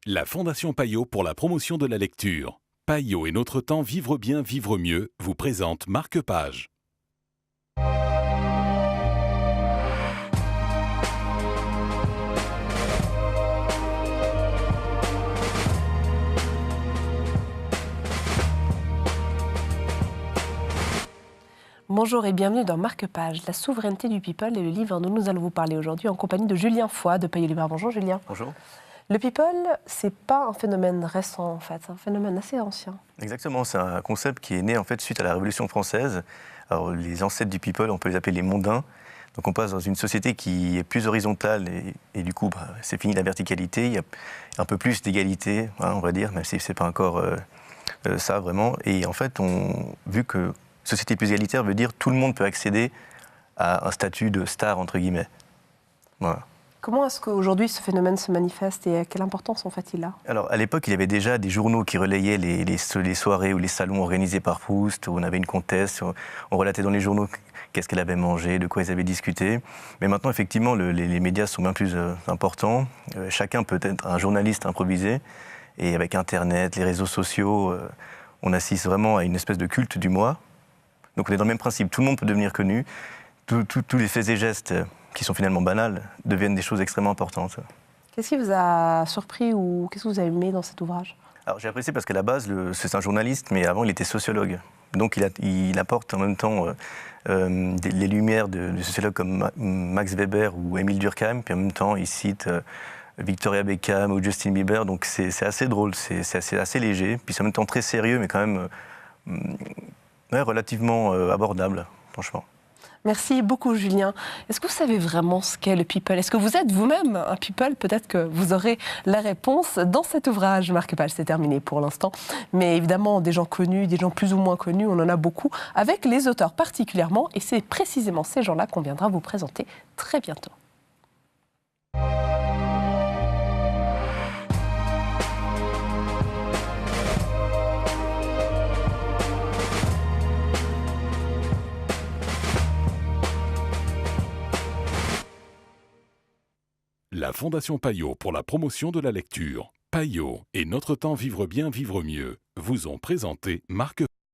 La Fondation Payot pour la promotion de la lecture. Payot et notre temps vivre bien, vivre mieux vous présente Marque-Page. Bonjour et bienvenue dans Marque-Page, la souveraineté du people est le livre dont nous allons vous parler aujourd'hui en compagnie de Julien Foy de Payot Libraire. Bonjour Julien. Bonjour. Le people, c'est pas un phénomène récent en fait, c'est un phénomène assez ancien. Exactement, c'est un concept qui est né en fait suite à la Révolution française. Alors les ancêtres du people, on peut les appeler les mondains. Donc on passe dans une société qui est plus horizontale et du coup c'est fini la verticalité, il y a un peu plus d'égalité, on va dire, même si c'est pas encore ça vraiment. Et en fait, vu que société plus égalitaire veut dire tout le monde peut accéder à un statut de star entre guillemets. Voilà. Comment est-ce qu'aujourd'hui ce phénomène se manifeste et quelle importance en fait il a? Alors à l'époque, il y avait déjà des journaux qui relayaient les soirées ou les salons organisés par Proust, où on avait une comtesse, on relatait dans les journaux qu'est-ce qu'elle avait mangé, de quoi ils avaient discuté. Mais maintenant, effectivement, les médias sont bien plus importants. Chacun peut être un journaliste improvisé. Et avec Internet, les réseaux sociaux, on assiste vraiment à une espèce de culte du moi. Donc on est dans le même principe, tout le monde peut devenir connu. Tous les faits et gestes qui sont finalement banals deviennent des choses extrêmement importantes. Qu'est-ce qui vous a surpris ou qu'est-ce que vous avez aimé dans cet ouvrage? Alors j'ai apprécié parce qu'à la base, c'est un journaliste, mais avant il était sociologue. Donc il apporte en même temps les lumières de sociologues comme Max Weber ou Émile Durkheim, puis en même temps il cite Victoria Beckham ou Justin Bieber, donc c'est assez drôle, c'est assez léger, puis c'est en même temps très sérieux, mais quand même relativement abordable, franchement. Merci beaucoup Julien. Est-ce que vous savez vraiment ce qu'est le people? Est-ce que vous êtes vous-même un people? Peut-être que vous aurez la réponse dans cet ouvrage. Marque-Page, c'est terminé pour l'instant. Mais évidemment, des gens connus, des gens plus ou moins connus, on en a beaucoup, avec les auteurs particulièrement. Et c'est précisément ces gens-là qu'on viendra vous présenter très bientôt. La Fondation Payot pour la promotion de la lecture. Payot et notre temps vivre bien, vivre mieux vous ont présenté Marque-Page.